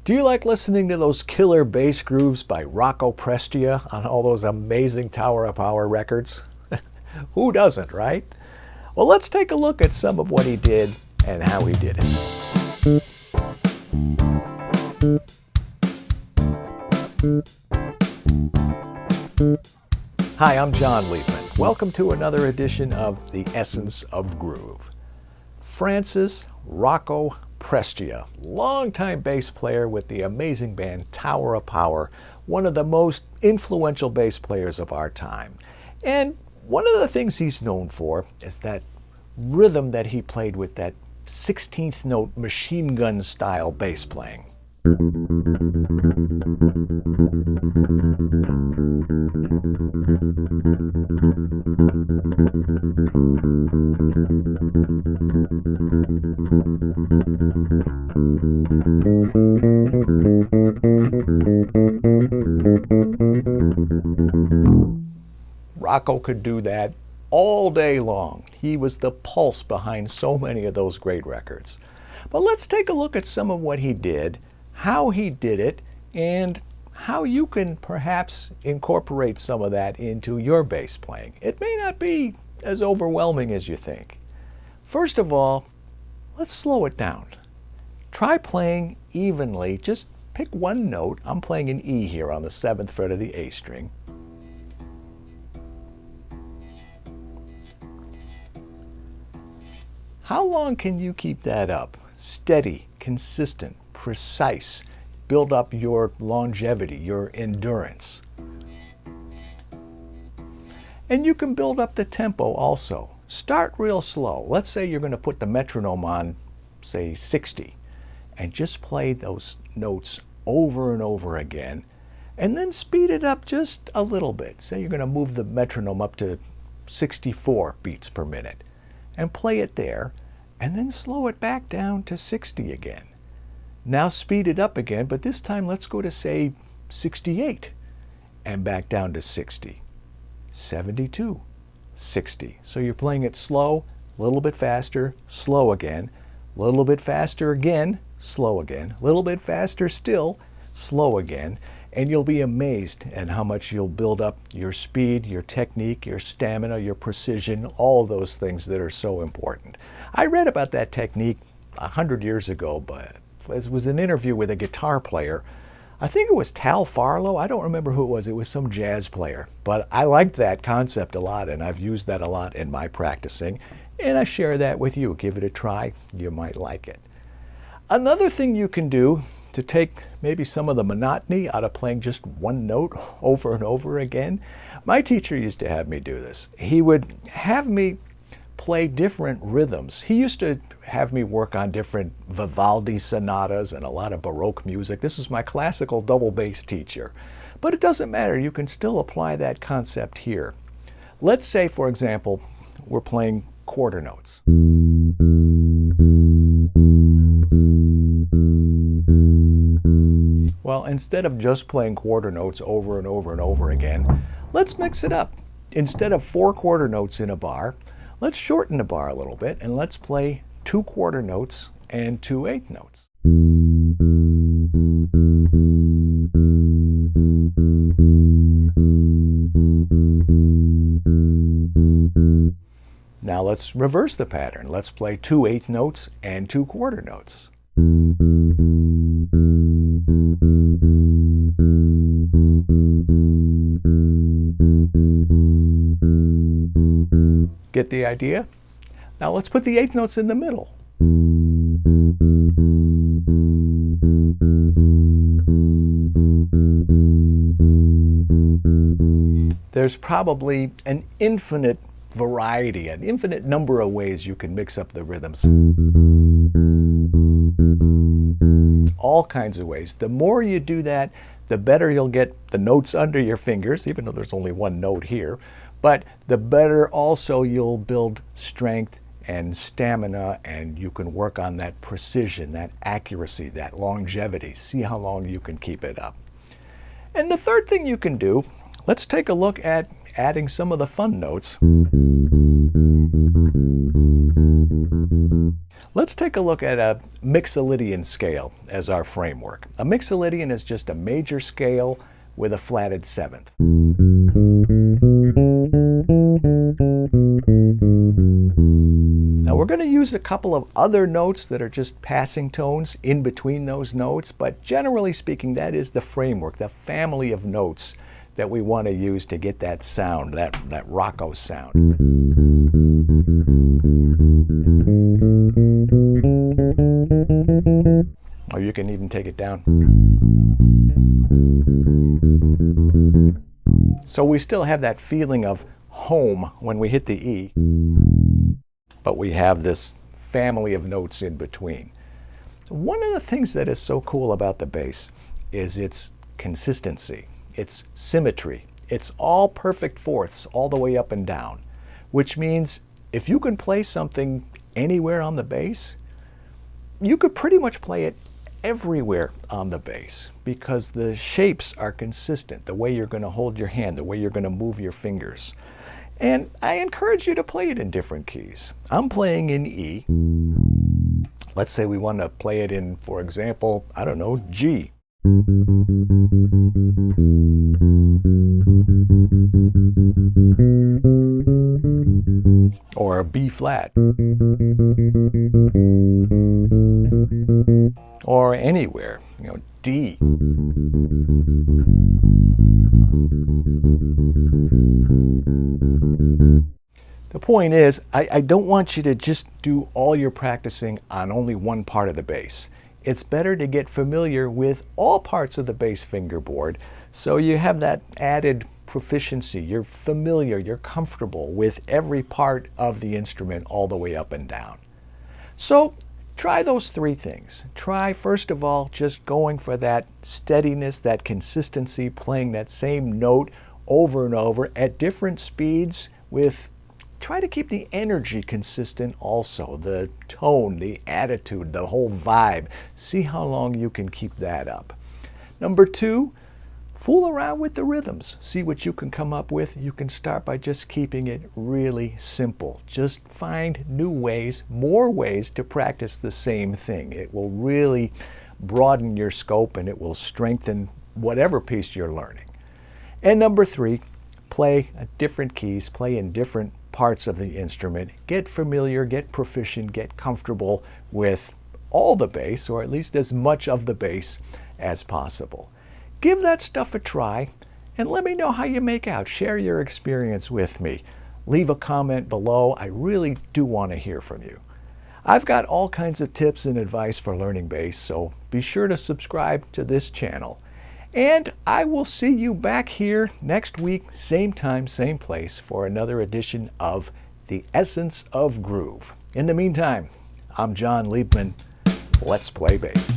Do you like listening to those killer bass grooves by Rocco Prestia on all those amazing Tower of Power records? Who doesn't, right? Well, let's take a look at some of what he did and how he did it. Hi, I'm John Liebman. Welcome to another edition of The Essence of Groove. Francis Rocco Prestia, longtime bass player with the amazing band Tower of Power, one of the most influential bass players of our time. And one of the things he's known for is that rhythm that he played with, that 16th note machine gun style bass playing. Rocco could do that all day long. He was the pulse behind so many of those great records. But let's take a look at some of what he did, how he did it, and how you can perhaps incorporate some of that into your bass playing. It may not be as overwhelming as you think. First of all, let's slow it down. Try playing evenly. Just pick one note. I'm playing an E here on the 7th fret of the A string. How long can you keep that up? Steady, consistent, precise. Build up your longevity, your endurance. And you can build up the tempo also. Start real slow. Let's say you're going to put the metronome on, say, 60, and just play those notes over and over again, and then speed it up just a little bit. Say you're going to move the metronome up to 64 beats per minute, and play it there, and then slow it back down to 60 again. Now speed it up again, but this time let's go to, say, 68, and back down to 60, 72, 60. So you're playing it slow, a little bit faster, slow again, a little bit faster again, slow again, a little bit faster still, slow again, and you'll be amazed at how much you'll build up your speed, your technique, your stamina, your precision, all those things that are so important. I read about that technique 100 years ago, but it was an interview with a guitar player. I think it was Tal Farlow. I don't remember who it was. It was some jazz player. But I liked that concept a lot, and I've used that a lot in my practicing. And I share that with you. Give it a try. You might like it. Another thing you can do to take maybe some of the monotony out of playing just one note over and over again. My teacher used to have me do this. He would have me play different rhythms. He used to have me work on different Vivaldi sonatas and a lot of Baroque music. This was my classical double bass teacher. But it doesn't matter. You can still apply that concept here. Let's say, for example, we're playing quarter notes. Well, instead of just playing quarter notes over and over and over again, let's mix it up. Instead of 4 quarter notes in a bar, let's shorten the bar a little bit and let's play 2 quarter notes and 2 eighth notes. Now let's reverse the pattern. Let's play 2 eighth notes and 2 quarter notes. Get the idea? Now let's put the eighth notes in the middle. There's probably an infinite variety, an infinite number of ways you can mix up the rhythms. All kinds of ways. The more you do that, the better you'll get the notes under your fingers, even though there's only one note here. But the better also you'll build strength and stamina, and you can work on that precision, that accuracy, that longevity. See how long you can keep it up. And the third thing you can do, let's take a look at adding some of the fun notes. Let's take a look at a mixolydian scale as our framework. A mixolydian is just a major scale with a flatted seventh. Now we're going to use a couple of other notes that are just passing tones in between those notes, but generally speaking, that is the framework, the family of notes that we want to use to get that sound, that Rocco sound. Or you can even take it down. So we still have that feeling of home when we hit the E, but we have this family of notes in between. One of the things that is so cool about the bass is its consistency, its symmetry. It's all perfect fourths all the way up and down, which means if you can play something anywhere on the bass, you could pretty much play it everywhere on the bass because the shapes are consistent, the way you're going to hold your hand, the way you're going to move your fingers. And I encourage you to play it in different keys. I'm playing in E. Let's say we want to play it in, for example, I don't know, G. Or B flat. Or anywhere, D. The point is, I don't want you to just do all your practicing on only one part of the bass. It's better to get familiar with all parts of the bass fingerboard so you have that added proficiency. You're familiar, you're comfortable with every part of the instrument all the way up and down. So try those three things. Try, first of all, just going for that steadiness, that consistency, playing that same note over and over at different speeds with try to keep the energy consistent also, the tone, the attitude, the whole vibe. See how long you can keep that up. Number two, fool around with the rhythms. See what you can come up with. You can start by just keeping it really simple. Just find new ways, more ways to practice the same thing. It will really broaden your scope and it will strengthen whatever piece you're learning. And number three, play at different keys, play in different parts of the instrument, get familiar, get proficient, get comfortable with all the bass, or at least as much of the bass as possible. Give that stuff a try and let me know how you make out. Share your experience with me. Leave a comment below. I really do want to hear from you. I've got all kinds of tips and advice for learning bass, so be sure to subscribe to this channel. And I will see you back here next week, same time, same place, for another edition of The Essence of Groove. In the meantime, I'm John Liebman. Let's play bass.